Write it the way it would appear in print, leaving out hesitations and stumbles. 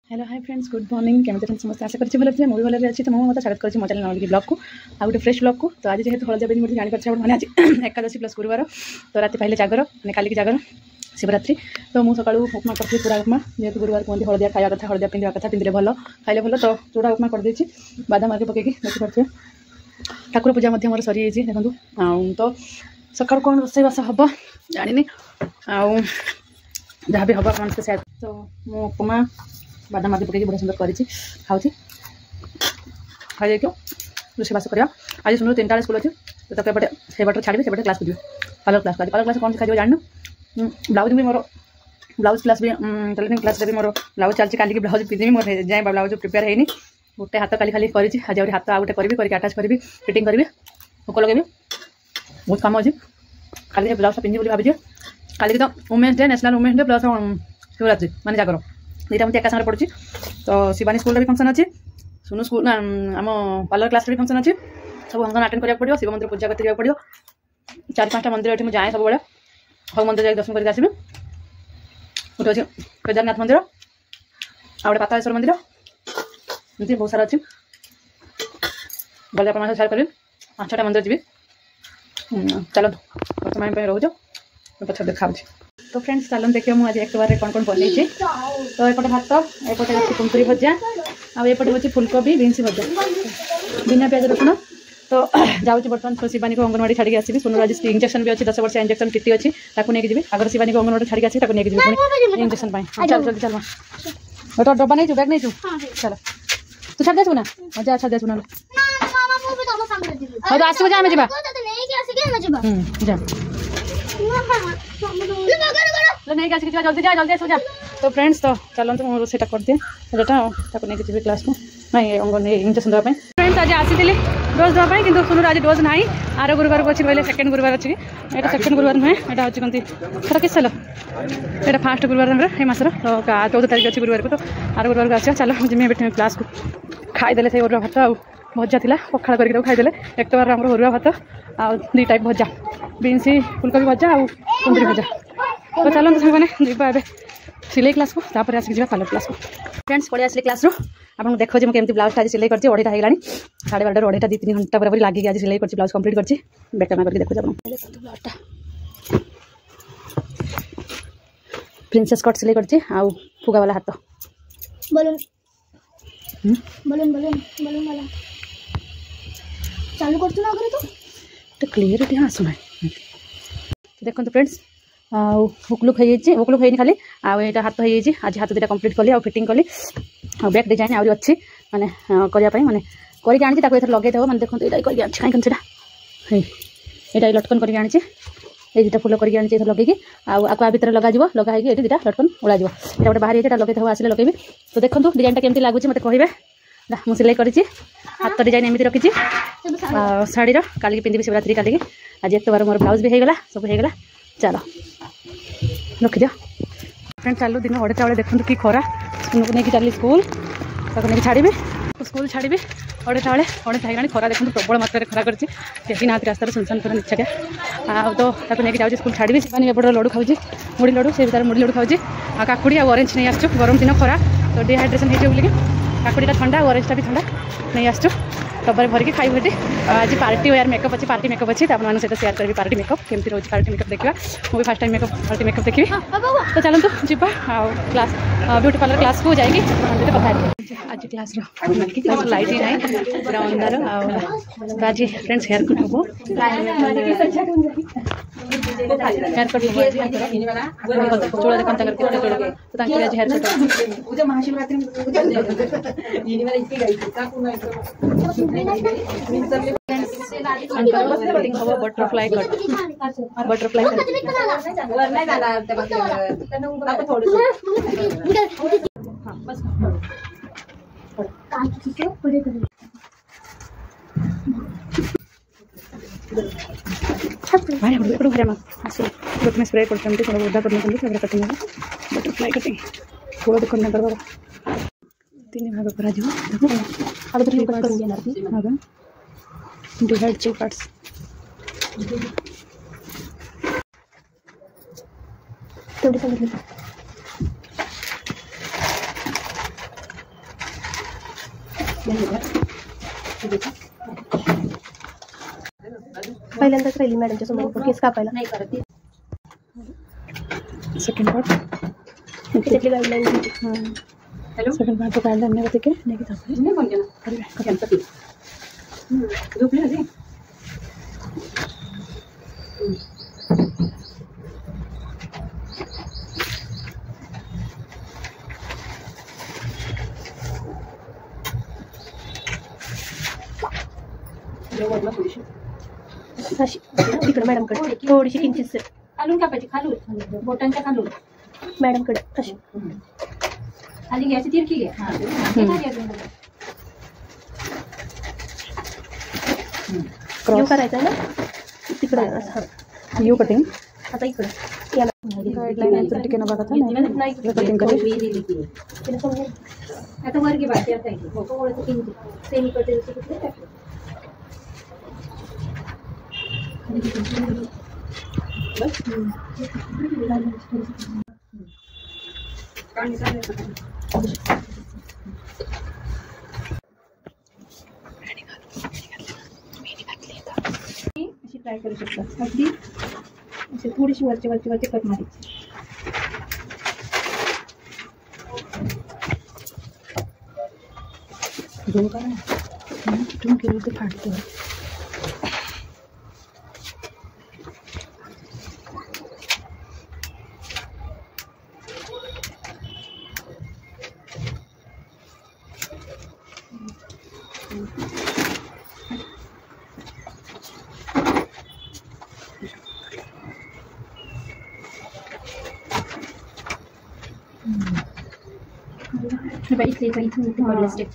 Hello hi friends good morning केमती friends समस्त आशा करछि भले मुझे भले अच्छी तो मुझे स्वागत करछि मजा नॉलेज ब्लॉग को आ गोटे फ्रेश ब्लॉग को। तो आज जेहेतु हलदिया बेदी मुझे जानी मैंने आज एकादशी प्लस गुरुवार तो राति पहले जागर मैंने काली की जागर शिवरात्रि तो मुझे सकाळू उपमा करती चूड़ा उपमा जेहेतु गुरुवार कहते हलदिया खाया कथा हलदिया पिंधा कथा पिंधे भल खाइले भल तो चूड़ा उपमा कर देछि बादाम आगे पकईकि देखिपे ठाकुर पूजा मोर सरी देखूँ तो सकाळू कौन रोसईबास हम जानी जहाँ भी हम आप से तो मो उपमा बादाम आदि पकईकि बढ़िया सुंदर करी खाऊँ खाई जाइए रोषेबास करवा आज सुनो 3टा स्कूल अच्छे तो तक एपटे से बटर छाड़ी से क्लास को पार्लर क्लास पार्लर क्लास कौन सिखा जान ब्लाउज भी मोर ब्लाउज क्लास भी टेलरिंग क्लास भी मोर ब्लाउज चलती काली ब्लाउज पिंधि मोर जाए ब्लाउज प्रिपेयर है गोटे हाथ काली खाली करी आज हाथ आ गए करी अटाच करी फिटिंग करी हुक लगे बहुत कम अच्छे खाली ब्लाउज पिंधि भाई काली तो women's day national women's day plus Shivratri माने जागर दुईटा मत एका सागर पड़ी तो शिवानी स्कूल भी फंक्शन अच्छी सुनु स्कूल आम पार्लर क्लास भी फंक्शन अच्छी सब फंक्शन अटेंड करा पड़ो शिव मंदिर पूजा करते पड़ो 4-5टा मंदिर ये जाए सब बड़े सब मंदिर जाए दर्शन करके आसबि गोटे अच्छे केदारनाथ मंदिर आ गए पातालेश्वर मंदिर एमती बहुत सारा अच्छी गले आप शेयर करी 5-6टा मंदिर जी चलो बर्तमान रोज पछे देखा तो फ्रेंड्स चलन देखिए मुझे एक बार कौन कौन बनई तो एपटे भात एपटे अच्छी कुंकुरी भजा आएपटे हूँ फुलकोबी बीन्स भजा बिना प्याज रसुण तो जाऊँगी बर्तमान शिवानी को अंगनवाड़ी छाड़ी आसबि सुनु आज इंजेक्शन भी अच्छी 10 वर्ष इंजेक्शन टीटी अच्छी नहीं जी आगर शिवानी को अंगनवाड़ी छाड़ी आसी नहीं जी इंजेक्शन चल जल्दी चल तो डब्बा नहीं बैग नहीं चल तू छाड़ देसु ना मजा छाड़ देसु ना तो आसबो जा हमें जा नहीं जल्दी जा तो फ्रेंड्स तो चलते मुझे कर दिए नहीं जी क्लास को नहीं अंगन इंजेक्शन देवाई फ्रेंड्स आज आसी डोज देवाई कि सुनू आज डोज ना आर गुरुवार को अच्छी कहले सेकेंड गुरुवार अच्छी यहाँ सेकेंड गुरुवार नुहे यहाँ हूँ कमी थोड़ा किस साल यहाँ फास्ट गुरुवार ये मसर तो 14 तारीख अच्छी गुरुवार को तो आर गुरुवार को आसा चलो जिम्मे बैठे क्लास को खाईदे से अरुआ भात आ भजा थी पखाड़ करके खाईदे एक तो बार आम अरुआ भात आ 2 टाइप भजा बीन्स फुलकोबी भजा आ कुंदरी भजा तो चलते सामने जीवा ए सिलाई क्लास को तापर आसिक जा पार्लर क्लास को फ्रेंड्स पड़े आसले क्लास आपको देखो जी मुझे ब्लाउज आज सिलाई करती 2टा होगा 12:30 2:30 2-3 घंटा पूरा लगे आज सिलाई कर ब्लाउज कंप्लीट कर बेटमा करके देखो ब्लाउजटा प्रिंसेस कट सिलाई कर फुगा वाला हाथ बलून बलून बलून बलून वाला चालू करतु ना अगर तो क्लियरिटी हाँ आसुना देखो फ्रेंड्स हुकलुक हुकलुक है खाली आईटा हाथ हो आज हाथ 2टा कंप्लीट कली फिटिंग कली बैक डिजाइन आहरी अच्छी माने करने माने करके आनी लगे देव मैंने देखो ये कहीं यहाँ लटकन करके आनी ये 2टा फुल करके आनी लगे आपको भितर लगे लगा 2टा लटकन उड़ा ये गोटे बाहरी लगे देव आसे लगे तो देखो डिजाइन केमती लगुच मत कहे मुझे सिलाई करी हाथ डिजाइन एमती रखी शाढ़ीर काली पिंधि शिवरात्रि काली आज एक बार मोर ब्लाउज भी होगा सब होगा चलो रखी दियो फ्रेंड चलो दिन 2टा बेले देखो कि खरा सुनु को लेकिन चली स्कूल नहीं छाड़ी स्कूल छाड़ी 2टा बेले 2:30 होगा खरा देखो प्रबल मात्रा खरा कर ना रास्तार सुनसान पूरा निच्छाटिया तो नहीं जाऊँगी स्कूल छाड़ी शिवानी एपटे लड्डू खाऊँ मुड़ी लड्डू से भर मुड़ी लड्डू खाऊँ काकुड़ी आ ऑरेंज नहीं आसु गरम दिन खरा तो डिहाइड्रेशन हो बोलिक काकुड़ा ठंडा ऑरेंजटा भी ठंडा नहीं आसु डब्बार भरिक खाइबू ये आज पार्टी वेयर मेकअप अच्छी पार्टी मेकअप अच्छी आप सहित शेयर करी पार्टी मेकअप केमती रोज पार्टी मेकअप देखा मुझे फर्स्ट टाइम पार्टी मेकअप देखी तो चलतु जीवा क्लास ब्यूटी पार्लर क्लास को जाएगी कथा आज क्लास लाइट ही ना पूरा अंधार तो आज फ्रेंड्स हेयर कट हम हेयर कट चूड़ा देखा तो आज हेयर कट बटरफ्लाई कट में स्प्रे करते थोड़ा उदा करने कटिंग बटरफ्लाई कटिंग थोड़ा देखना कर 3 भाग करा डिवाइड 2 पार्ट्स पहिल्यांदाच राहिली मॅडमच्या समोर केस कापायला. नाही करत सेकंड पार्ट त्याच्यातली गाईडलाईन होती. हॅलो सेकंड पार्ट काय धन्यवाद होते की नाही घेत आपण नाही फोन केला अरे गणपती झोपली होती. अशी तिकडं मॅडमकडे थोडीशी किंचित खालून कापायची खालून बोटांच्या खालून मॅडमकडे अशी खाली घ्यायची तिरकी घ्या. यू करायचं आहे ना तिकडं यू कटिंग आता इकडं याला गाईडलाईन ठिकाणी बघा नाही कटिंग करेल आता वर्गी बाकी आता किंचित सेमी कटिंग अशी ट्राय करू शकता. अगदी अशी थोडीशी वरची कट मारायची. झूम करा झूम केलं ते फाटतं. इथे इथून स्टेप